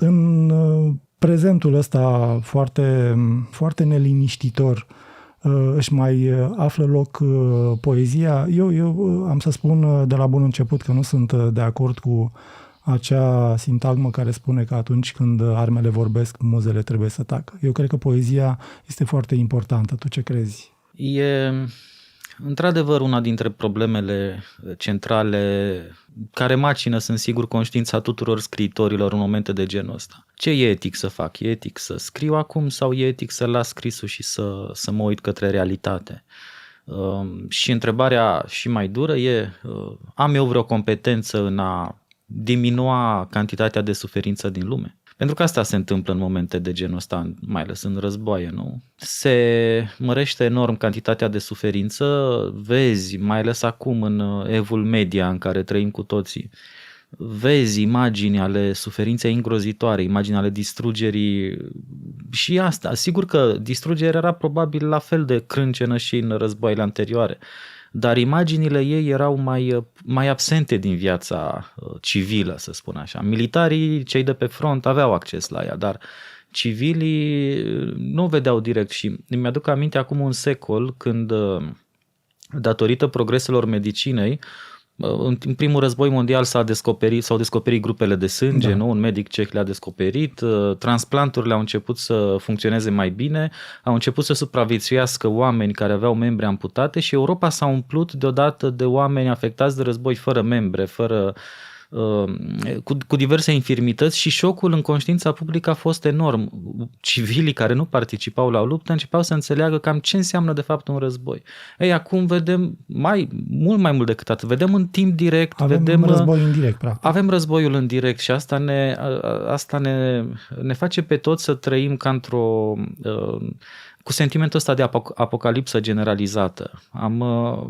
În prezentul ăsta foarte, foarte neliniștitor își mai află loc poezia. Eu am să spun de la bun început că nu sunt de acord cu acea sintagmă care spune că atunci când armele vorbesc, muzele trebuie să tacă. Eu cred că poezia este foarte importantă. Tu ce crezi? E într-adevăr una dintre problemele centrale care macină, sunt sigur, conștiința tuturor scriitorilor în momente de genul ăsta. Ce e etic să fac? E etic să scriu acum sau e etic să las scrisul și să mă uit către realitate? Și întrebarea și mai dură e, am eu vreo competență în a diminua cantitatea de suferință din lume? Pentru că asta se întâmplă în momente de genul ăsta, mai ales în războaie, nu? Se mărește enorm cantitatea de suferință, vezi, mai ales acum în evul media în care trăim cu toții, vezi imagini ale suferinței îngrozitoare, imagini ale distrugerii și asta. Sigur că distrugerea era probabil la fel de crâncenă și în războaiele anterioare, dar imaginile ei erau mai absente din viața civilă, să spun așa. Militarii, cei de pe front, aveau acces la ea, dar civilii nu o vedeau direct și îmi aduc aminte acum un secol când, datorită progreselor medicinei, în primul război mondial s-au descoperit grupele de sânge, da. Nu? Un medic ceh le-a descoperit, transplanturile au început să funcționeze mai bine, au început să supraviețuiască oameni care aveau membre amputate și Europa s-a umplut deodată de oameni afectați de război fără membre, cu diverse infirmități și șocul în conștiința publică a fost enorm. Civilii care nu participau la o luptă începeau să înțeleagă cam ce înseamnă de fapt un război. Ei, acum vedem mult mai mult decât atât. Vedem în timp direct. Avem război în direct, practic. Avem războiul în direct și asta ne face pe toți să trăim ca cu sentimentul ăsta de apocalipsă generalizată.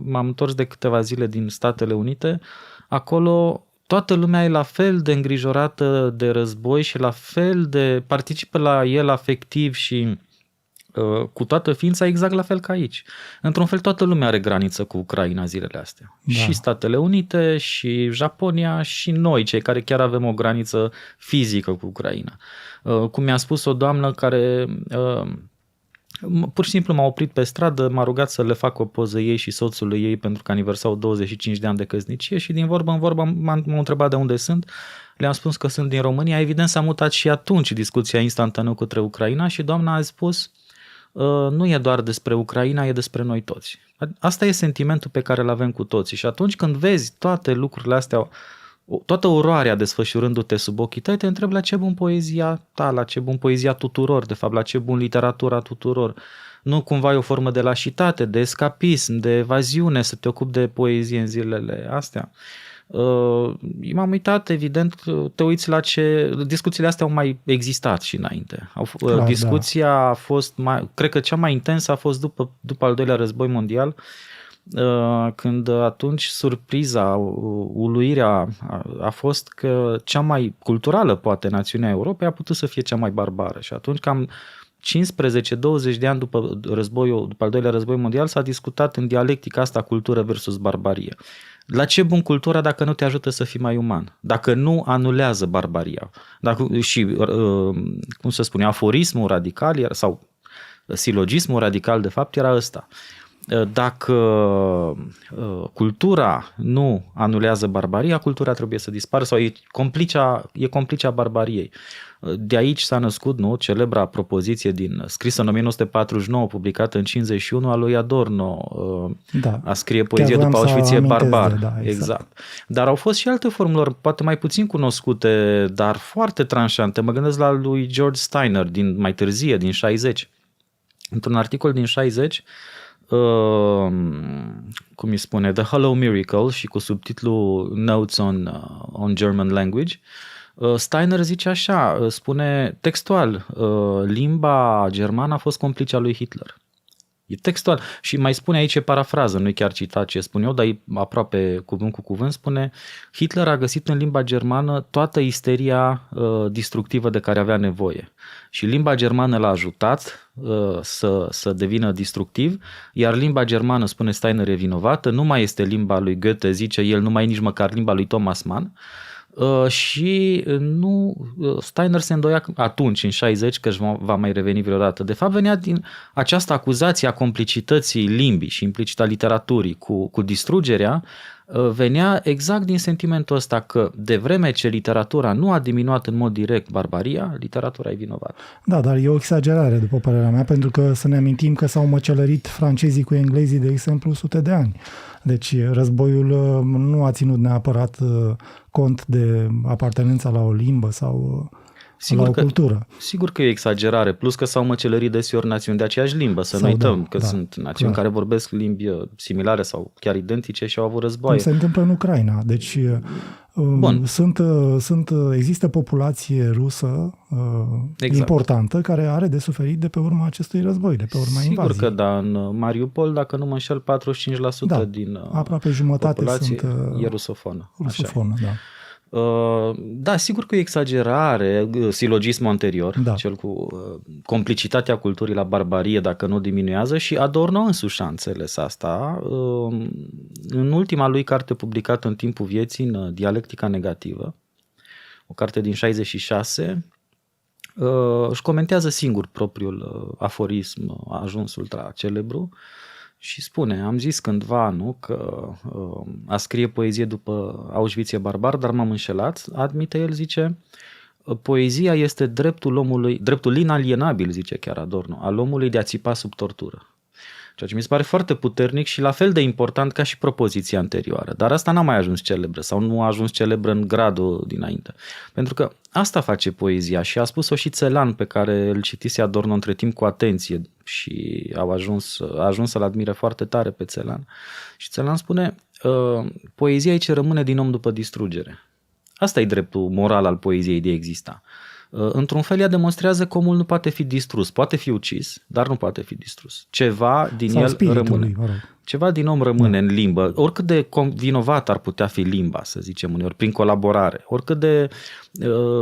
M-am întors de câteva zile din Statele Unite. Acolo toată lumea e la fel de îngrijorată de război și la fel de participă la el afectiv și cu toată ființa exact la fel ca aici. Într-un fel toată lumea are graniță cu Ucraina zilele astea. Da. Și Statele Unite, și Japonia, și noi, cei care chiar avem o graniță fizică cu Ucraina. Cum mi-a spus o doamnă care pur și simplu m-a oprit pe stradă, m-a rugat să le fac o poză ei și soțului ei pentru că aniversau 25 de ani de căsnicie și din vorbă în vorbă m-a întrebat de unde sunt. Le-am spus că sunt din România. Evident s-a mutat și atunci discuția instantaneu către Ucraina și doamna a spus nu e doar despre Ucraina, e despre noi toți. Asta e sentimentul pe care îl avem cu toții și atunci când vezi toate lucrurile astea, toată oroarea desfășurându-te sub ochii tăi, te întrebi la ce bun poezia ta, la ce bun poezia tuturor, de fapt la ce bun literatura tuturor. Nu cumva e o formă de lașitate, de escapism, de evaziune să te ocupi de poezie în zilele astea. M-am uitat, evident, te uiți la discuțiile astea au mai existat și înainte. Discuția a fost, cred că cea mai intensă a fost după al doilea război mondial, când atunci surpriza, uluirea a fost că cea mai culturală, poate, națiunea Europei a putut să fie cea mai barbară și atunci cam 15-20 de ani după al doilea război mondial s-a discutat în dialectica asta cultură versus barbarie. La ce bun cultura dacă nu te ajută să fii mai uman? Dacă nu anulează barbaria? Aforismul radical sau silogismul radical de fapt era ăsta. Dacă cultura nu anulează barbaria, cultura trebuie să dispară sau e complicea barbariei. De aici s-a născut, nu, celebra propoziție scrisă în 1949, publicată în 51 a lui Adorno, a scrie poezie după Auschwitz e barbar. Exact. Dar au fost și alte formulări, poate mai puțin cunoscute, dar foarte tranșante. Mă gândesc la lui George Steiner, mai târzie, din 60. Într-un articol din 60, cum îi spune, The Hollow Miracle și cu subtitlul Notes on German Language, Steiner zice așa, spune textual, limba germană a fost complicea lui Hitler. E textual. Și mai spune aici, e parafrază, nu e chiar citat ce spun eu, dar e aproape cuvânt cu cuvânt, spune Hitler a găsit în limba germană toată isteria destructivă de care avea nevoie. Și limba germană l-a ajutat să devină destructiv, iar limba germană, spune Steiner, e vinovată, nu mai este limba lui Goethe, zice el, nu mai e nici măcar limba lui Thomas Mann, Și nu, Steiner se îndoia atunci, în 60, că va mai reveni vreodată. De fapt, venea din această acuzație a complicității limbii și implicita literaturii cu distrugerea, venea exact din sentimentul ăsta că de vreme ce literatura nu a diminuat în mod direct barbaria, literatura e vinovată. Da, dar e o exagerare, după părerea mea, pentru că să ne amintim că s-au măcelărit francezii cu englezii, de exemplu, sute de ani. Deci războiul nu a ținut neapărat cont de apartenența la o limbă sau la o cultură. Sigur că e o exagerare, plus că s-au măcelărit deseori națiuni de aceeași limbă, să nu uităm că sunt națiuni care vorbesc limbi similare sau chiar identice și au avut războaie. Cum se întâmplă în Ucraina. Deci există populație rusă importantă care are de suferit de pe urma acestui război, de pe urma invaziei. Sigur că da, în Mariupol, dacă nu mă înșel, 45% din aproape jumătate populație sunt e rusofonă. Da. Da, sigur că e exagerare, silogismul anterior, cel cu complicitatea culturii la barbarie, dacă nu diminuează, și Adorno însuși a înțeles asta. În ultima lui carte publicată în timpul vieții, în Dialectica negativă, o carte din 66, își comentează singur propriul aforism ajuns ultra celebru și spune: am zis cândva, nu, că a scrie poezie după Auschwitz e barbar, dar m-am înșelat. Admite el, zice, poezia este dreptul omului, dreptul inalienabil, zice chiar Adorno, al omului de a țipa sub tortură. Ceea ce mi se pare foarte puternic și la fel de important ca și propoziția anterioară. Dar asta n-a mai ajuns celebră sau nu a ajuns celebră în gradul dinainte. Pentru că asta face poezia și a spus-o și Țelan, pe care îl citise Adorno între timp cu atenție și a ajuns să-l admire foarte tare pe Țelan. Și Țelan spune: poezia e ce rămâne din om după distrugere. Asta e dreptul moral al poeziei de a exista. Într-un fel, ea demonstrează că omul nu poate fi distrus. Poate fi ucis, dar nu poate fi distrus. Ceva din sau el rămâne. Lui, ceva din om rămâne în limbă. Oricât de vinovat ar putea fi limba, să zicem uneori, prin colaborare. Oricât de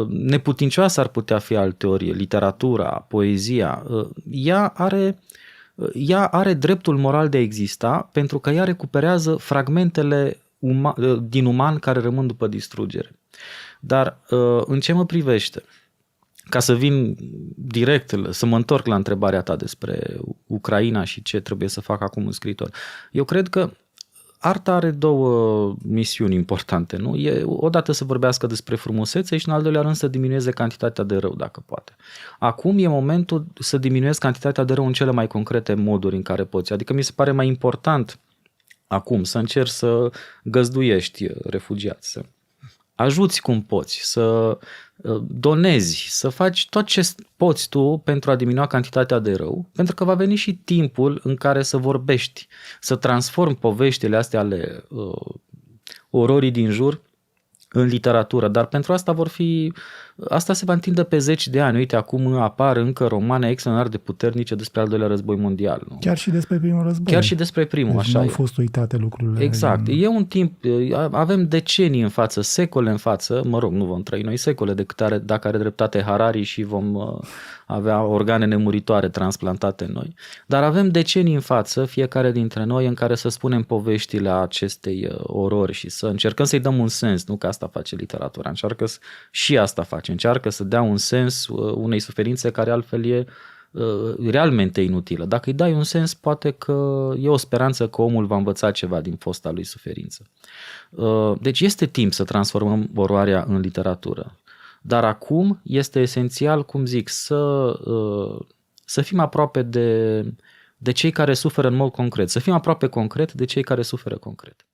neputincioasă ar putea fi alteori literatura, poezia. Ea are dreptul moral de a exista, pentru că ea recuperează fragmentele din uman care rămân după distrugere. Dar în ce mă privește, ca să vin direct, să mă întorc la întrebarea ta despre Ucraina și ce trebuie să fac acum un scriitor. Eu cred că arta are două misiuni importante, nu? E odată să vorbească despre frumusețe și în al doilea rând să diminueze cantitatea de rău, dacă poate. Acum e momentul să diminuezi cantitatea de rău în cele mai concrete moduri în care poți. Adică mi se pare mai important acum să încerci să găzduiești refugiați, să ajuți cum poți, să donezi, să faci tot ce poți tu pentru a diminua cantitatea de rău, pentru că va veni și timpul în care să vorbești, să transformi poveștile astea ale ororii din jur în literatură, dar pentru asta asta se va întinde pe 10 de ani. Uite, acum apar încă romane extraordinar de puternice despre al doilea război mondial. Nu? Chiar și despre primul război. Chiar și despre primul, deci așa nu e. au fost uitate lucrurile. Exact. E un timp, avem decenii în față, secole în față, nu vom trăi noi secole dacă are dreptate Harari și vom avea organe nemuritoare transplantate în noi. Dar avem decenii în față, fiecare dintre noi, în care să spunem poveștile acestei orori și să încercăm să-i dăm un sens, nu că asta face literatura, încearcă să dea un sens unei suferințe care altfel e realmente inutilă. Dacă îi dai un sens, poate că e o speranță că omul va învăța ceva din fosta lui suferință. Deci este timp să transformăm oroarea în literatură. Dar acum este esențial, cum zic, să fim aproape de cei care suferă în mod concret, să fim aproape concret de cei care suferă concret.